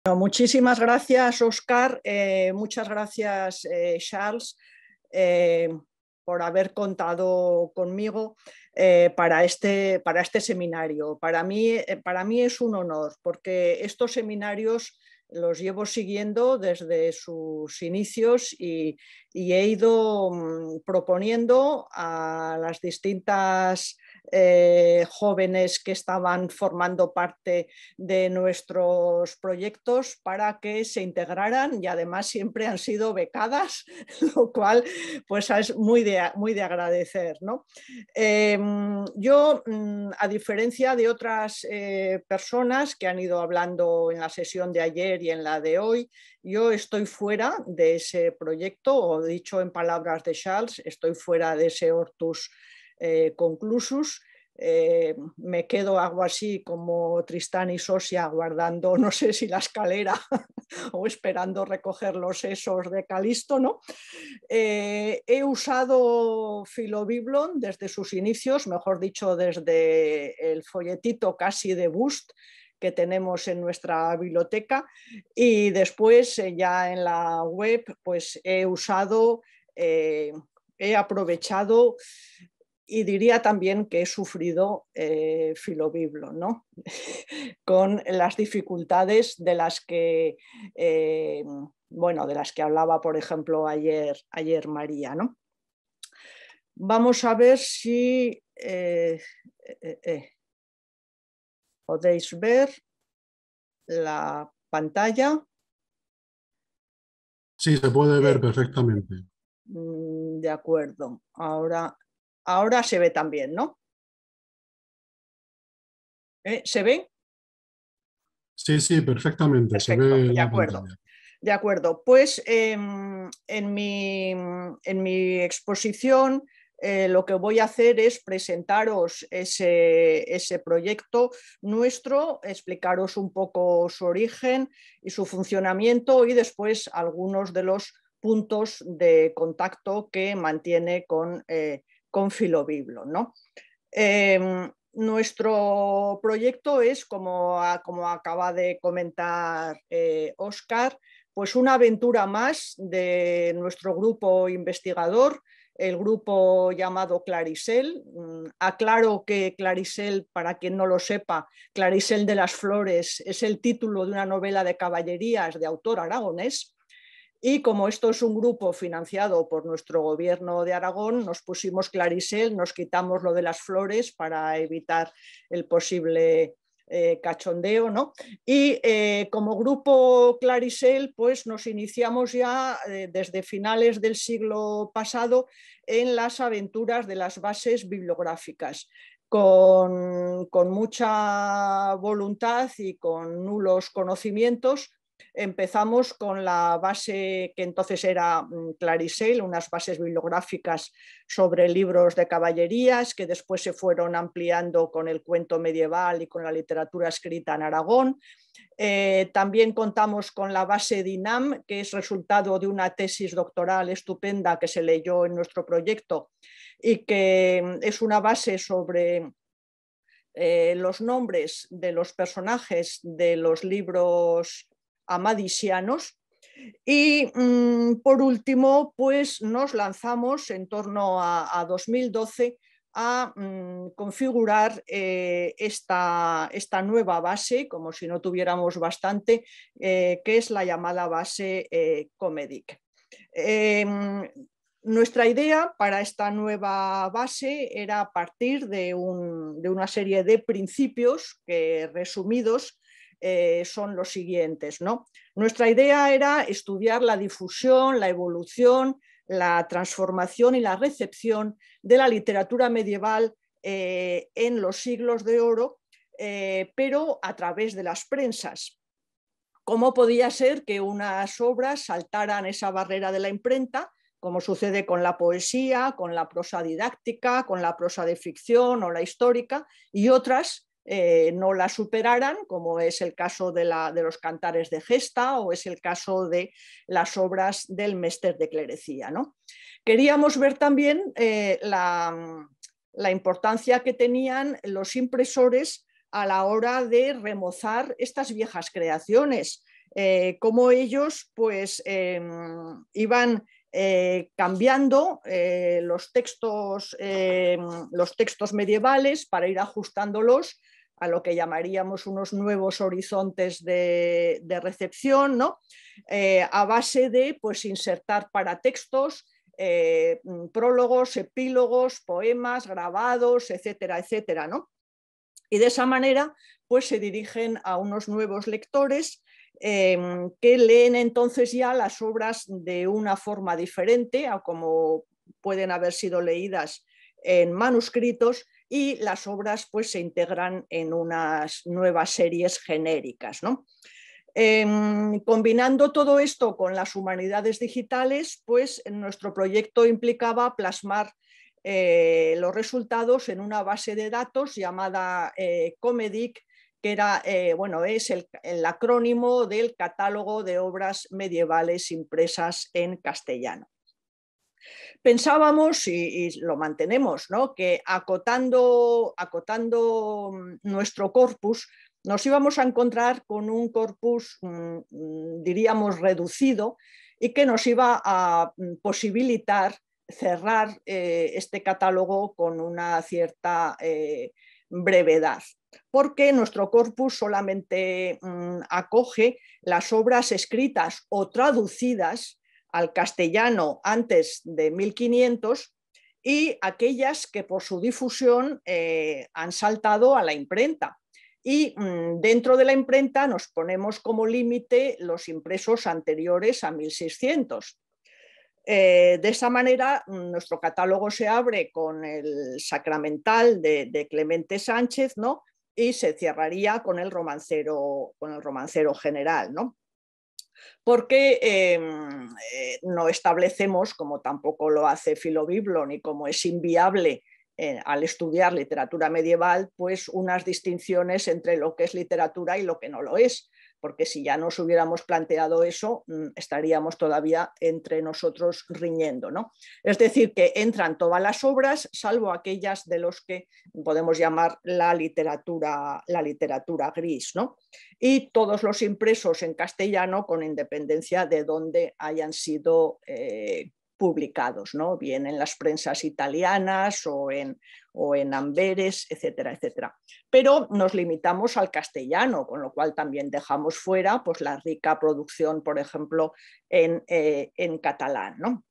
Bueno, muchísimas gracias, Óscar. Muchas gracias, Charles, por haber contado conmigo para este seminario. Para mí es un honor, porque estos seminarios los llevo siguiendo desde sus inicios y he ido proponiendo a las distintas jóvenes que estaban formando parte de nuestros proyectos para que se integraran, y además siempre han sido becadas, lo cual pues es muy de agradecer, ¿no? Yo, a diferencia de otras personas que han ido hablando en la sesión de ayer y en la de hoy, yo estoy fuera de ese proyecto, o dicho en palabras de Charles, estoy fuera de ese Hortus Conclusus. Me quedo algo así como Tristán y Sosia guardando, no sé si la escalera o esperando recoger los sesos de Calisto, ¿no? He usado Philobiblon desde sus inicios, mejor dicho, desde el folletito casi de Bust que tenemos en nuestra biblioteca, y después ya en la web pues he usado, he aprovechado y diría también que he sufrido Philobiblon, ¿no? Con las dificultades de las que, bueno, de las que hablaba, por ejemplo, ayer María, ¿no? Vamos a ver si podéis ver la pantalla. Sí, se puede ver perfectamente. De acuerdo. Ahora se ve también, ¿no? ¿Se ve? Sí, perfectamente. Perfecto, Se ve la pantalla. De acuerdo. Pues en mi exposición lo que voy a hacer es presentaros ese proyecto nuestro, explicaros un poco su origen y su funcionamiento, y después algunos de los puntos de contacto que mantiene con Philobiblon, ¿no? Nuestro proyecto es, como acaba de comentar Óscar, pues una aventura más de nuestro grupo investigador, el grupo llamado Claricel. Aclaro que Claricel, para quien no lo sepa, Claricel de las Flores es el título de una novela de caballerías de autor aragonés. Y como esto es un grupo financiado por nuestro gobierno de Aragón, nos pusimos Claricel, nos quitamos lo de las flores para evitar el posible cachondeo, ¿no? Y como grupo Claricel, pues nos iniciamos ya desde finales del siglo pasado en las aventuras de las bases bibliográficas. Con mucha voluntad y con nulos conocimientos, empezamos con la base que entonces era Claricel, unas bases bibliográficas sobre libros de caballerías que después se fueron ampliando con el cuento medieval y con la literatura escrita en Aragón. También contamos con la base DINAM, que es resultado de una tesis doctoral estupenda que se leyó en nuestro proyecto y que es una base sobre los nombres de los personajes de los libros amadisianos. Y por último, pues nos lanzamos en torno a 2012 a configurar esta nueva base, como si no tuviéramos bastante, que es la llamada base Comedic. Nuestra idea para esta nueva base era partir de una serie de principios que, resumidos, son los siguientes, ¿no? Nuestra idea era estudiar la difusión, la evolución, la transformación y la recepción de la literatura medieval en los siglos de oro, pero a través de las prensas. ¿Cómo podía ser que unas obras saltaran esa barrera de la imprenta, como sucede con la poesía, con la prosa didáctica, con la prosa de ficción o la histórica, y otras no la superaran, como es el caso de los cantares de gesta o es el caso de las obras del Mester de Clerecía, ¿no? Queríamos ver también la importancia que tenían los impresores a la hora de remozar estas viejas creaciones. cómo ellos pues, iban cambiando los textos medievales para ir ajustándolos a lo que llamaríamos unos nuevos horizontes de recepción, ¿no? A base de pues, insertar paratextos, prólogos, epílogos, poemas, grabados, etcétera, etcétera, ¿no? Y de esa manera pues, se dirigen a unos nuevos lectores que leen entonces ya las obras de una forma diferente a como pueden haber sido leídas en manuscritos, y las obras pues, se integran en unas nuevas series genéricas, ¿no? Combinando todo esto con las humanidades digitales, pues nuestro proyecto implicaba plasmar los resultados en una base de datos llamada Comedic, que era, bueno, es el acrónimo del Catálogo de Obras Medievales Impresas en Castellano. Pensábamos, y lo mantenemos, ¿no?, que acotando nuestro corpus nos íbamos a encontrar con un corpus, diríamos, reducido, y que nos iba a posibilitar cerrar este catálogo con una cierta brevedad, porque nuestro corpus solamente acoge las obras escritas o traducidas al castellano antes de 1500 y aquellas que por su difusión han saltado a la imprenta. Y dentro de la imprenta nos ponemos como límite los impresos anteriores a 1600. De esa manera, nuestro catálogo se abre con el Sacramental de Clemente Sánchez, ¿no?, y se cerraría con el romancero general, ¿no? Porque no establecemos, como tampoco lo hace Filobiblo, ni como es inviable al estudiar literatura medieval, pues unas distinciones entre lo que es literatura y lo que no lo es, porque si ya nos hubiéramos planteado eso, estaríamos todavía entre nosotros riñendo, ¿no? Es decir, que entran todas las obras, salvo aquellas de los que podemos llamar la literatura gris, ¿no? Y todos los impresos en castellano, con independencia de dónde hayan sido publicados, ¿no?, bien en las prensas italianas o en Amberes, etcétera, etcétera. Pero nos limitamos al castellano, con lo cual también dejamos fuera pues, la rica producción, por ejemplo, en catalán, ¿no?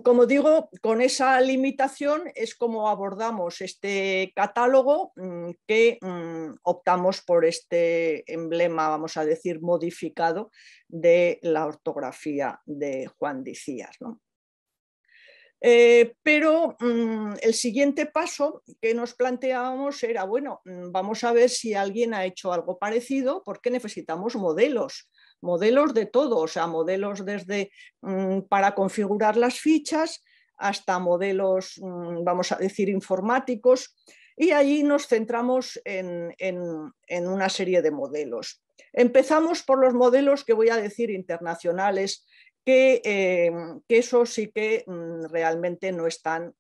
Como digo, con esa limitación es como abordamos este catálogo, que optamos por este emblema, vamos a decir, modificado de la ortografía de Juan Dicías, ¿no? Pero el siguiente paso que nos planteábamos era, bueno, vamos a ver si alguien ha hecho algo parecido, porque necesitamos modelos de todo, o sea, modelos desde para configurar las fichas hasta modelos, vamos a decir, informáticos, y allí nos centramos en una serie de modelos. Empezamos por los modelos que voy a decir internacionales, que eso sí que realmente no están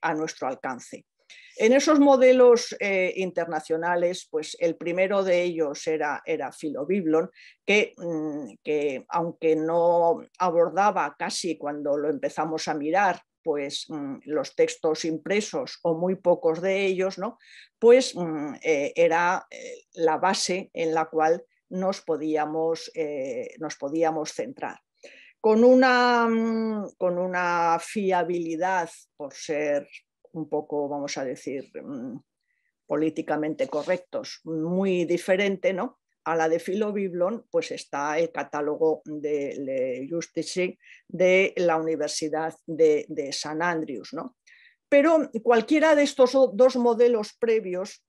a nuestro alcance. En esos modelos internacionales, pues el primero de ellos era Philobiblon, que aunque no abordaba casi cuando lo empezamos a mirar, pues los textos impresos o muy pocos de ellos, ¿no?, pues era la base en la cual nos podíamos centrar. Con una fiabilidad, por ser un poco, vamos a decir, políticamente correctos, muy diferente, ¿no?, a la de Philobiblon, pues está el catálogo de Le Justice de la Universidad de St. Andrews, ¿no? Pero cualquiera de estos dos modelos previos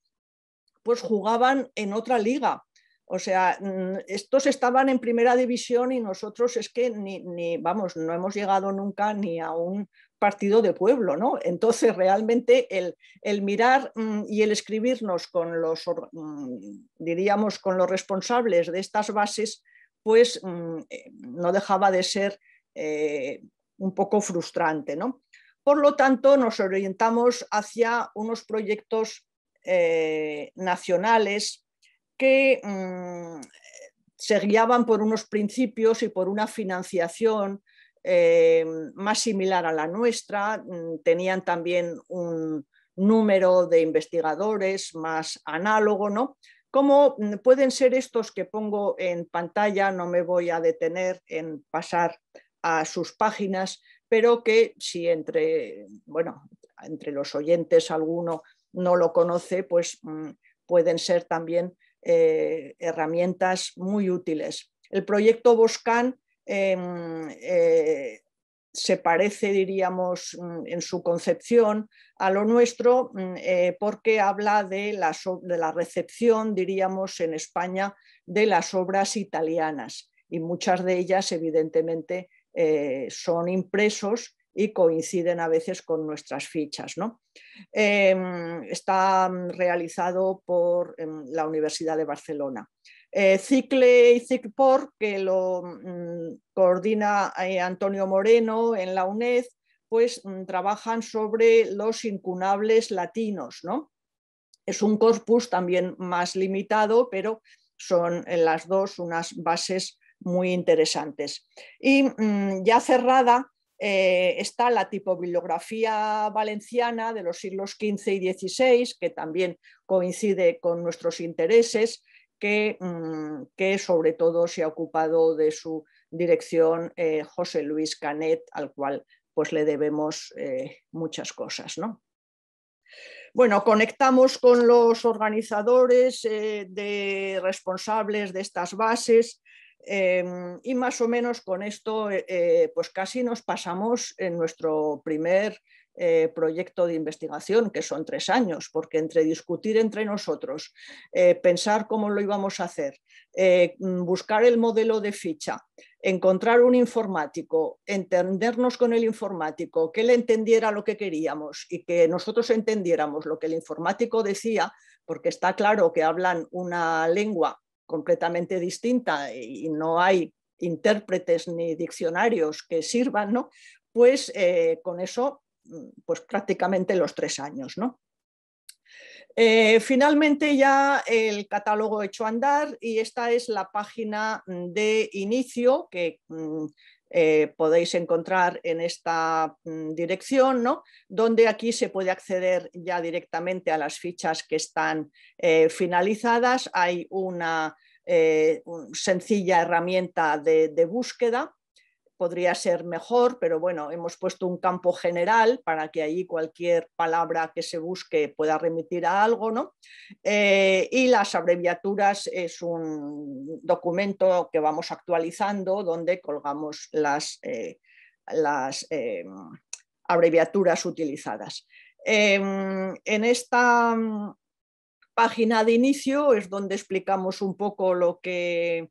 pues jugaban en otra liga. O sea, estos estaban en primera división y nosotros es que vamos, no hemos llegado nunca ni a un partido de pueblo, ¿no? Entonces, realmente el mirar y el escribirnos con diríamos, con los responsables de estas bases, pues no dejaba de ser un poco frustrante, ¿no? Por lo tanto, nos orientamos hacia unos proyectos nacionales que se guiaban por unos principios y por una financiación más similar a la nuestra, tenían también un número de investigadores más análogo, ¿no? ¿Cómo pueden ser estos que pongo en pantalla? No me voy a detener en pasar a sus páginas, pero que si entre los oyentes alguno no lo conoce, pues pueden ser también herramientas muy útiles. El proyecto Boscan se parece, diríamos, en su concepción a lo nuestro, porque habla de la recepción, diríamos, en España de las obras italianas, y muchas de ellas, evidentemente, son impresos y coinciden a veces con nuestras fichas, ¿no? Está realizado por la Universidad de Barcelona. Cicle y Cicpor, que lo coordina Antonio Moreno en la UNED, pues trabajan sobre los incunables latinos, ¿no? Es un corpus también más limitado, pero son en las dos unas bases muy interesantes. Y ya cerrada está la tipobibliografía valenciana de los siglos XV y XVI, que también coincide con nuestros intereses, que sobre todo se ha ocupado de su dirección José Luis Canet, al cual pues le debemos muchas cosas, ¿no? Bueno, conectamos con los organizadores responsables de estas bases y más o menos con esto pues casi nos pasamos en nuestro primer proyecto de investigación, que son 3 años, porque entre discutir entre nosotros, pensar cómo lo íbamos a hacer, buscar el modelo de ficha, encontrar un informático, entendernos con el informático, que él entendiera lo que queríamos y que nosotros entendiéramos lo que el informático decía, porque está claro que hablan una lengua completamente distinta y no hay intérpretes ni diccionarios que sirvan, ¿no? Pues con eso, pues prácticamente los 3 años, ¿no? Finalmente ya el catálogo hecho a andar, y esta es la página de inicio que podéis encontrar en esta dirección, ¿no? Donde aquí se puede acceder ya directamente a las fichas que están finalizadas. Hay una sencilla herramienta de búsqueda. Podría ser mejor, pero bueno, hemos puesto un campo general para que ahí cualquier palabra que se busque pueda remitir a algo, ¿no? Y las abreviaturas es un documento que vamos actualizando donde colgamos las abreviaturas utilizadas. En esta página de inicio es donde explicamos un poco lo que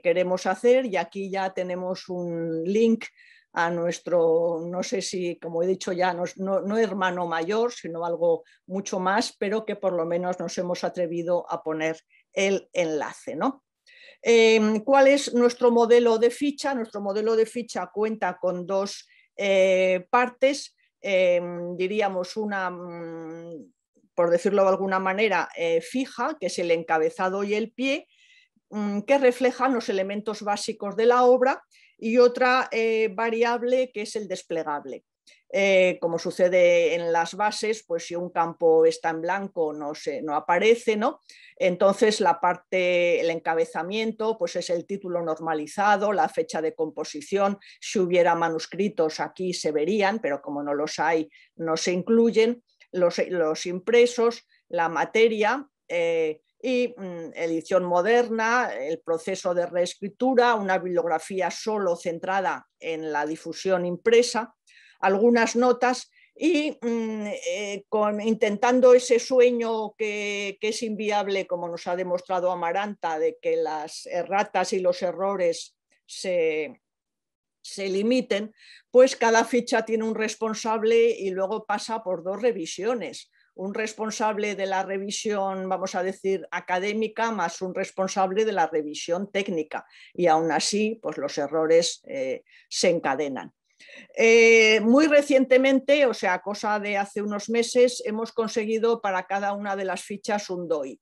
queremos hacer, y aquí ya tenemos un link a nuestro, no sé si, como he dicho ya, no hermano mayor, sino algo mucho más, pero que por lo menos nos hemos atrevido a poner el enlace, ¿no? ¿Cuál es nuestro modelo de ficha? Nuestro modelo de ficha cuenta con 2 partes, diríamos una, por decirlo de alguna manera, fija, que es el encabezado y el pie, que reflejan los elementos básicos de la obra, y otra variable que es el desplegable. Como sucede en las bases, pues si un campo está en blanco no aparece, ¿no? Entonces la parte, el encabezamiento, pues es el título normalizado, la fecha de composición. Si hubiera manuscritos aquí se verían, pero como no los hay, no se incluyen. Los impresos, la materia, y edición moderna, el proceso de reescritura, una bibliografía solo centrada en la difusión impresa, algunas notas, y intentando ese sueño que es inviable, como nos ha demostrado Amaranta, de que las erratas y los errores se limiten, pues cada ficha tiene un responsable y luego pasa por 2 revisiones. Un responsable de la revisión, vamos a decir, académica, más un responsable de la revisión técnica, y aún así pues los errores se encadenan. Muy recientemente, o sea, cosa de hace unos meses, hemos conseguido para cada una de las fichas un DOI.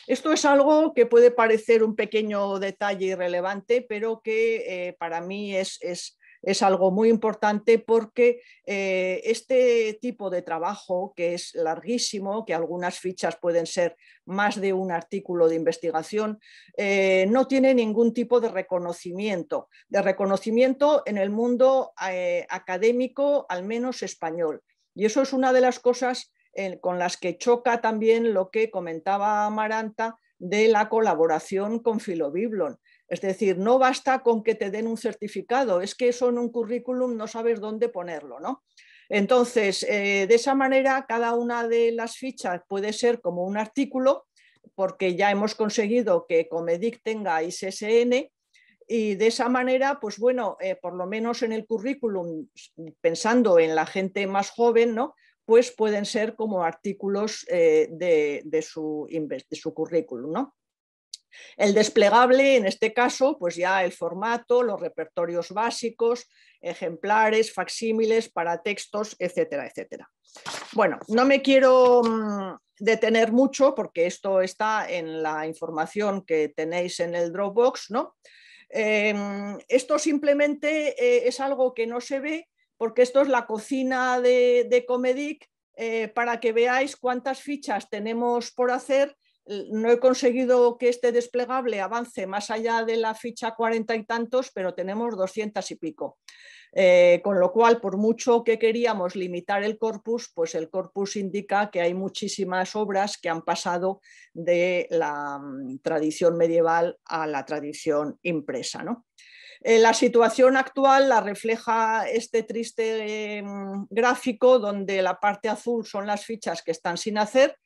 Esto es algo que puede parecer un pequeño detalle irrelevante, pero que para mí es algo muy importante porque este tipo de trabajo, que es larguísimo, que algunas fichas pueden ser más de un artículo de investigación, no tiene ningún tipo de reconocimiento en el mundo académico, al menos español. Y eso es una de las cosas con las que choca también lo que comentaba Amaranta de la colaboración con Filobiblon. Es decir, no basta con que te den un certificado, es que eso en un currículum no sabes dónde ponerlo, ¿no? Entonces, de esa manera, cada una de las fichas puede ser como un artículo, porque ya hemos conseguido que Comedic tenga ISSN, y de esa manera, pues bueno, por lo menos en el currículum, pensando en la gente más joven, ¿no? Pues pueden ser como artículos de su currículum, ¿no? El desplegable, en este caso, pues ya el formato, los repertorios básicos, ejemplares, facsímiles para textos, etcétera, etcétera. Bueno, no me quiero detener mucho porque esto está en la información que tenéis en el Dropbox, ¿no? Esto simplemente es algo que no se ve porque esto es la cocina de Comedic, para que veáis cuántas fichas tenemos por hacer. No he conseguido que este desplegable avance más allá de la ficha 40 y tantos, pero tenemos 200 y pico. Con lo cual, por mucho que queríamos limitar el corpus, pues el corpus indica que hay muchísimas obras que han pasado de la tradición medieval a la tradición impresa, ¿no? La situación actual la refleja este triste gráfico donde la parte azul son las fichas que están sin hacer,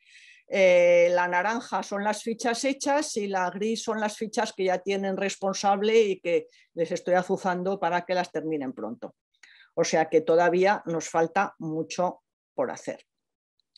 la naranja son las fichas hechas y la gris son las fichas que ya tienen responsable y que les estoy azuzando para que las terminen pronto. O sea que todavía nos falta mucho por hacer.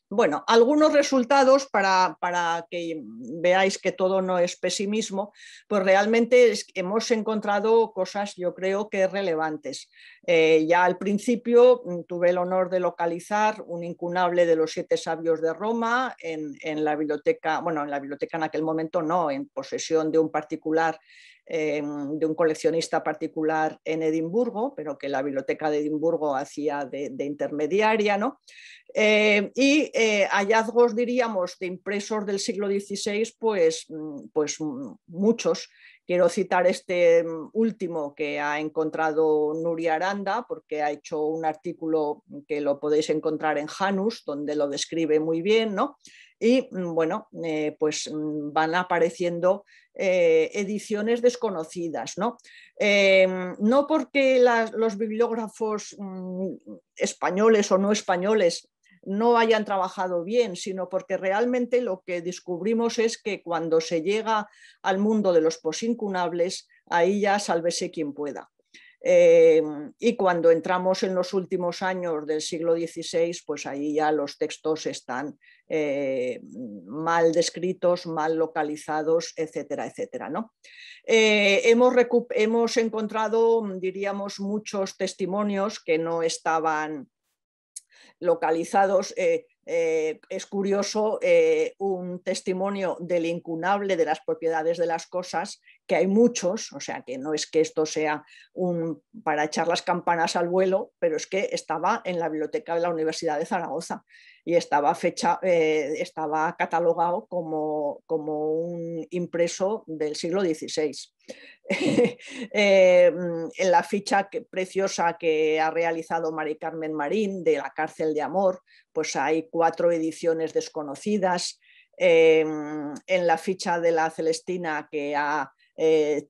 Bueno, algunos resultados para que veáis que todo no es pesimismo, pues realmente hemos encontrado cosas, yo creo que relevantes. Ya al principio tuve el honor de localizar un incunable de los 7 sabios de Roma en la biblioteca, bueno, en la biblioteca en aquel momento no, en posesión de un particular, de un coleccionista particular en Edimburgo, pero que la biblioteca de Edimburgo hacía de intermediaria, ¿no? Y hallazgos, diríamos, de impresos del siglo XVI, pues muchos. Quiero citar este último que ha encontrado Nuria Aranda, porque ha hecho un artículo que lo podéis encontrar en Janus, donde lo describe muy bien, ¿no? Y bueno, pues van apareciendo ediciones desconocidas, ¿no? No porque los bibliógrafos españoles o no españoles no hayan trabajado bien, sino porque realmente lo que descubrimos es que cuando se llega al mundo de los posincunables, ahí ya sálvese quien pueda. Y cuando entramos en los últimos años del siglo XVI, pues ahí ya los textos están mal descritos, mal localizados, etcétera, etcétera, ¿no? Hemos encontrado, diríamos, muchos testimonios que no estaban localizados. Es curioso un testimonio del incunable de las propiedades de las cosas, que hay muchos, o sea que no es que esto sea para echar las campanas al vuelo, pero es que estaba en la biblioteca de la Universidad de Zaragoza y estaba catalogado como un impreso del siglo XVI. En la ficha preciosa que ha realizado Mari Carmen Marín de La cárcel de amor, pues hay 4 ediciones desconocidas. En la ficha de la Celestina que ha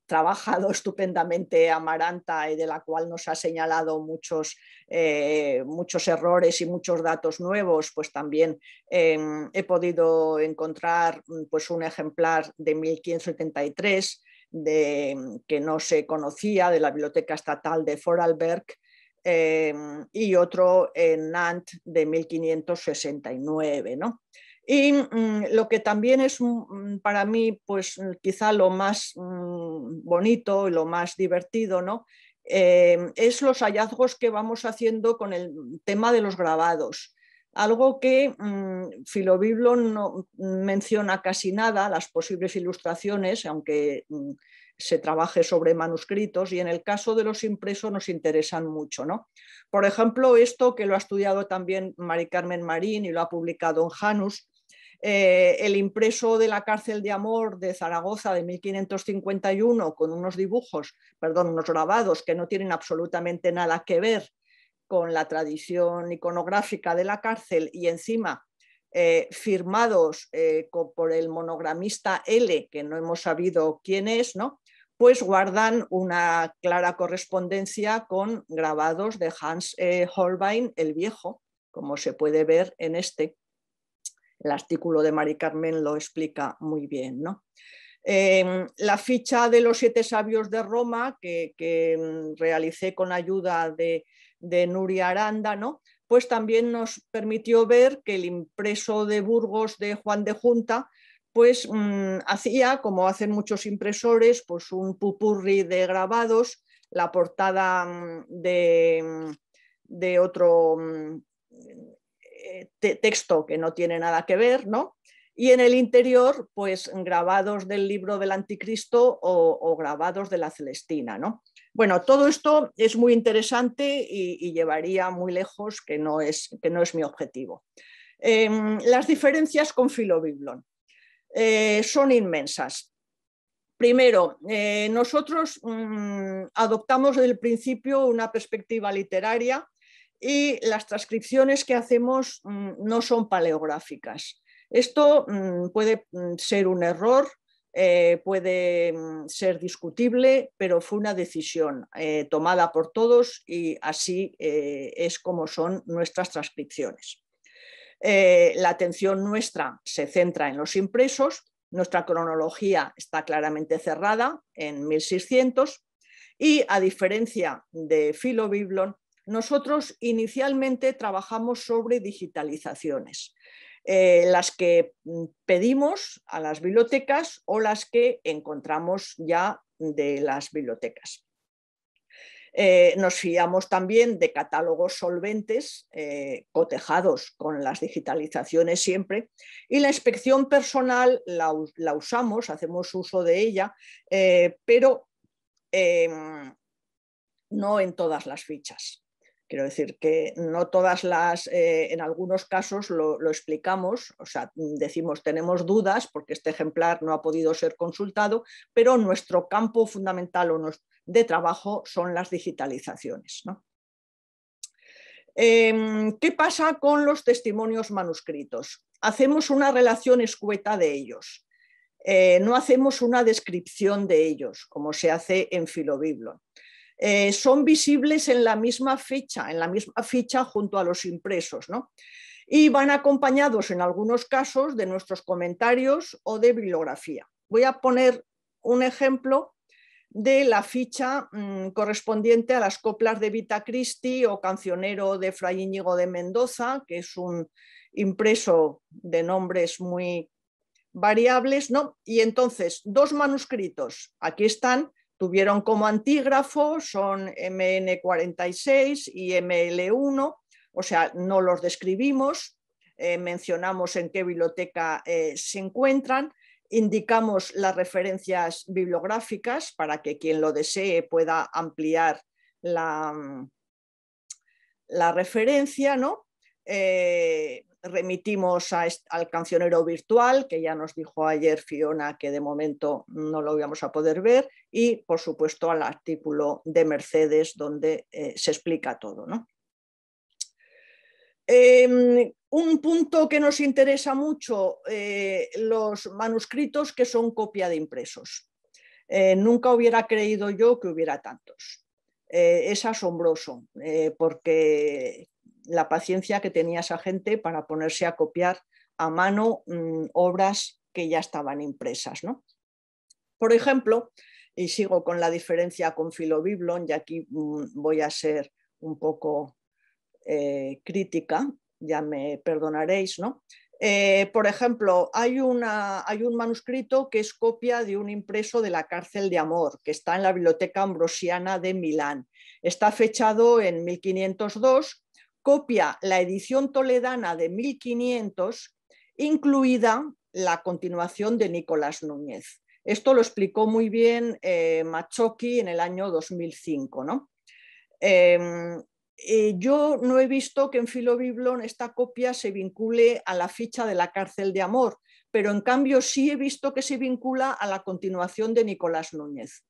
trabajado estupendamente Amaranta y de la cual nos ha señalado muchos errores y muchos datos nuevos, pues también he podido encontrar pues un ejemplar de 1573 que no se conocía, de la Biblioteca Estatal de Vorarlberg, y otro en Nantes de 1569, ¿no? Y lo que también es para mí, pues quizá lo más bonito y lo más divertido, ¿no? es los hallazgos que vamos haciendo con el tema de los grabados. Algo que Philobiblon no menciona casi nada, las posibles ilustraciones, aunque se trabaje sobre manuscritos, y en el caso de los impresos nos interesan mucho, ¿no? Por ejemplo, esto que lo ha estudiado también Mari Carmen Marín y lo ha publicado en Janus, el impreso de la cárcel de Amor de Zaragoza de 1551 con unos dibujos, perdón, unos grabados que no tienen absolutamente nada que ver con la tradición iconográfica de la cárcel y encima firmados por el monogramista L, que no hemos sabido quién es, ¿no? Pues guardan una clara correspondencia con grabados de Hans Holbein el Viejo, como se puede ver en este. El artículo de Mari Carmen lo explica muy bien, ¿no? La ficha de los 7 sabios de Roma que realicé con ayuda de Nuria Aranda, ¿no? Pues también nos permitió ver que el impreso de Burgos de Juan de Junta pues hacía, como hacen muchos impresores, pues un pupurri de grabados, la portada de otro texto que no tiene nada que ver, ¿no? Y en el interior, pues grabados del libro del Anticristo o grabados de la Celestina, ¿no? Bueno, todo esto es muy interesante y llevaría muy lejos, que no es mi objetivo. Las diferencias con Philobiblon son inmensas. Primero, nosotros adoptamos desde el principio una perspectiva literaria y las transcripciones que hacemos no son paleográficas. Esto puede ser un error, puede ser discutible, pero fue una decisión tomada por todos y así es como son nuestras transcripciones. La atención nuestra se centra en los impresos, nuestra cronología está claramente cerrada en 1600 y a diferencia de Philobiblon, nosotros inicialmente trabajamos sobre digitalizaciones, las que pedimos a las bibliotecas o las que encontramos ya de las bibliotecas. Nos fiamos también de catálogos solventes, cotejados con las digitalizaciones siempre, y la inspección personal la usamos, hacemos uso de ella, pero no en todas las fichas. Quiero decir que no todas las, en algunos casos lo explicamos, o sea, decimos tenemos dudas porque este ejemplar no ha podido ser consultado, pero nuestro campo fundamental de trabajo son las digitalizaciones, ¿no? ¿Qué pasa con los testimonios manuscritos? Hacemos una relación escueta de ellos. No hacemos una descripción de ellos, como se hace en Philobiblon. Son visibles en la misma ficha junto a los impresos, ¿no? Y van acompañados en algunos casos de nuestros comentarios o de bibliografía. Voy a poner un ejemplo de la ficha correspondiente a las coplas de Vita Christi o Cancionero de Fray Íñigo de Mendoza, que es un impreso de nombres muy variables, ¿no? Y entonces, 2 manuscritos, aquí están, tuvieron como antígrafo, son MN46 y ML1, o sea, no los describimos, mencionamos en qué biblioteca se encuentran, indicamos las referencias bibliográficas para que quien lo desee pueda ampliar la referencia, ¿no? Remitimos al cancionero virtual, que ya nos dijo ayer Fiona que de momento no lo íbamos a poder ver, y por supuesto al artículo de Mercedes donde se explica todo, ¿no? Un punto que nos interesa mucho, los manuscritos que son copia de impresos. Nunca hubiera creído yo que hubiera tantos. Es asombroso porque la paciencia que tenía esa gente para ponerse a copiar a mano obras que ya estaban impresas, ¿no? Por ejemplo, y sigo con la diferencia con Philobiblon, y aquí voy a ser un poco crítica, ya me perdonaréis, ¿no? Por ejemplo, hay un manuscrito que es copia de un impreso de la cárcel de Amor, que está en la Biblioteca Ambrosiana de Milán, Está fechado en 1502, copia la edición toledana de 1500, incluida la continuación de Nicolás Núñez. Esto lo explicó muy bien Mazzocchi en el año 2005, ¿no? Yo no he visto que en Philobiblon esta copia se vincule a la ficha de la cárcel de Amor, pero en cambio sí he visto que se vincula a la continuación de Nicolás Núñez.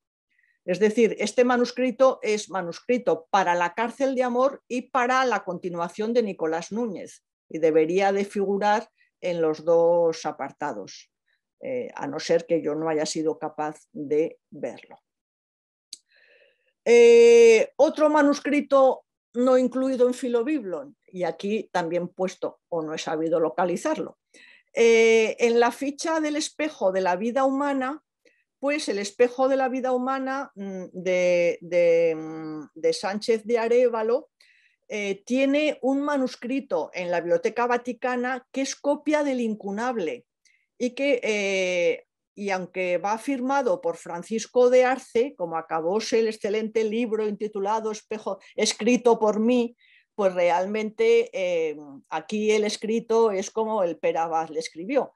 Es decir, este manuscrito es manuscrito para la cárcel de Amor y para la continuación de Nicolás Núñez, y debería de figurar en los dos apartados, a no ser que yo no haya sido capaz de verlo. Otro manuscrito no incluido en Philobiblon, y aquí también puesto o no he sabido localizarlo. En la ficha del espejo de la vida humana, pues el espejo de la vida humana de Sánchez de Arévalo tiene un manuscrito en la Biblioteca Vaticana que es copia del incunable y que, y aunque va firmado por Francisco de Arce, como acabóse el excelente libro intitulado Espejo, escrito por mí, pues realmente aquí el escrito es como el Pere Abad le escribió,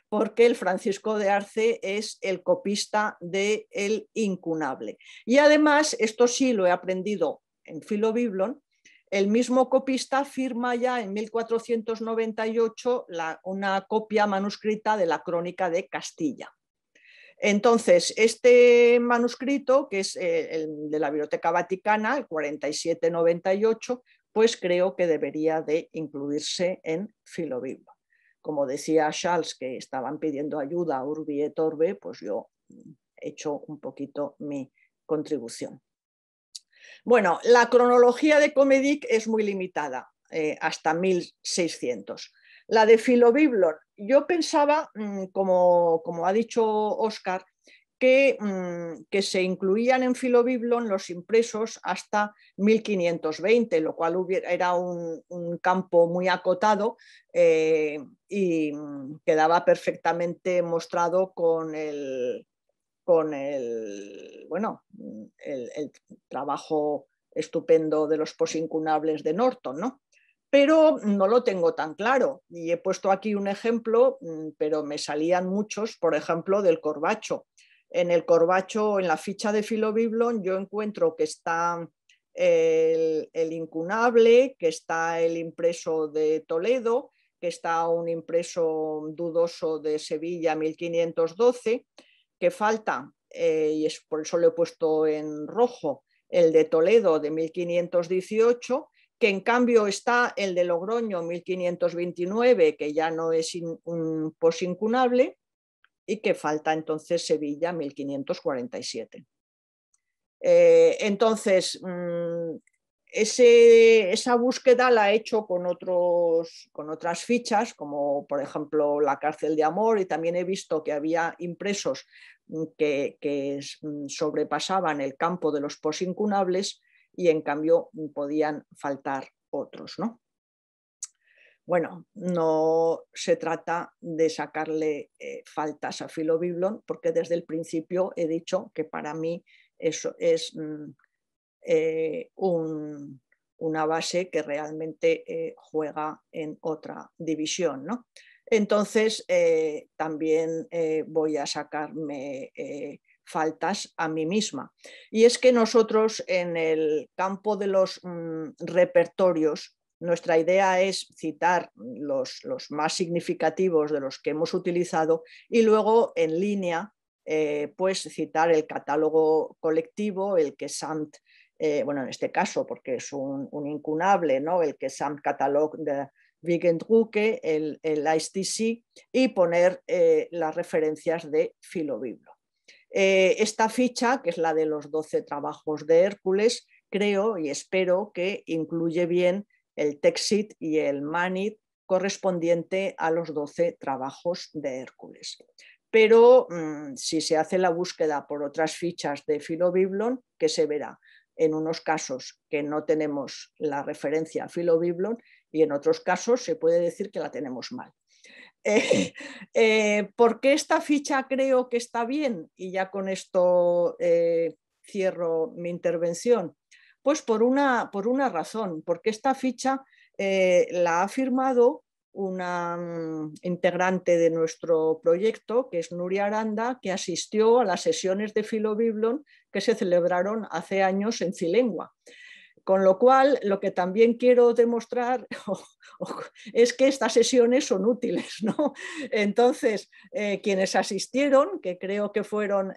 porque el Francisco de Arce es el copista de El Incunable. Y además, esto sí lo he aprendido en Philobiblon, el mismo copista firma ya en 1498 una copia manuscrita de la Crónica de Castilla. Entonces, este manuscrito, que es el de la Biblioteca Vaticana, el 4798, pues creo que debería de incluirse en Philobiblon. Como decía Charles, que estaban pidiendo ayuda a Urbi et Orbi, pues yo he hecho un poquito mi contribución. Bueno, la cronología de Comedic es muy limitada, hasta 1600. La de Philobiblon, yo pensaba, como ha dicho Óscar, que se incluían en Philobiblon los impresos hasta 1520, lo cual era un campo muy acotado y quedaba perfectamente mostrado con el trabajo estupendo de los posincunables de Norton, ¿no? Pero no lo tengo tan claro y he puesto aquí un ejemplo, pero me salían muchos, por ejemplo, del Corbacho. En el Corbacho, en la ficha de Philobiblon, yo encuentro que está el incunable, que está el impreso de Toledo, que está un impreso dudoso de Sevilla 1512, que falta, y es por eso lo he puesto en rojo, el de Toledo de 1518, que en cambio está el de Logroño 1529, que ya no es un posincunable, y que falta entonces Sevilla 1547. Entonces, esa búsqueda la he hecho con otras fichas, como por ejemplo la cárcel de Amor, y también he visto que había impresos que sobrepasaban el campo de los posincunables y en cambio podían faltar otros, ¿no? Bueno, no se trata de sacarle faltas a Philobiblon, porque desde el principio he dicho que para mí eso es una base que realmente juega en otra división, ¿no? Entonces, también voy a sacarme faltas a mí misma. Y es que nosotros en el campo de los repertorios, nuestra idea es citar los más significativos de los que hemos utilizado y luego en línea pues citar el catálogo colectivo, el que SAMT, bueno, en este caso porque es un incunable, ¿no? El que SAMT Catalog de Wigendrucke, el ISTC, y poner las referencias de Philobiblon. Esta ficha, que es la de los 12 trabajos de Hércules, creo y espero que incluye bien el Texit y el Manit correspondiente a los 12 trabajos de Hércules. Pero si se hace la búsqueda por otras fichas de Philobiblon, ¿qué se verá? En unos casos que no tenemos la referencia a Philobiblon y en otros casos se puede decir que la tenemos mal. ¿Por qué esta ficha creo que está bien? Y ya con esto cierro mi intervención. Pues por una razón, porque esta ficha la ha firmado una integrante de nuestro proyecto, que es Nuria Aranda, que asistió a las sesiones de Filobiblon que se celebraron hace años en Zilengua. Con lo cual, lo que también quiero demostrar es que estas sesiones son útiles, ¿no? Entonces, quienes asistieron, que creo que fueron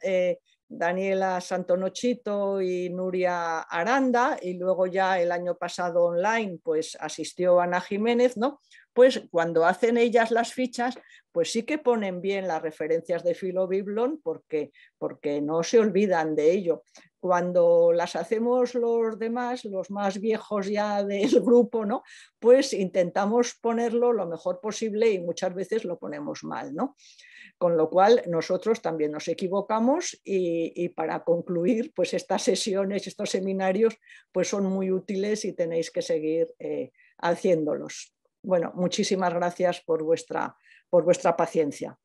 Daniela Santonochito y Nuria Aranda, y luego ya el año pasado online pues asistió Ana Jiménez, ¿no? Pues cuando hacen ellas las fichas, pues sí que ponen bien las referencias de Filobiblon porque no se olvidan de ello. Cuando las hacemos los demás, los más viejos ya del grupo, ¿no? Pues intentamos ponerlo lo mejor posible y muchas veces lo ponemos mal, ¿no? Con lo cual nosotros también nos equivocamos y para concluir, pues estas sesiones, estos seminarios, pues son muy útiles y tenéis que seguir haciéndolos. Bueno, muchísimas gracias por vuestra paciencia.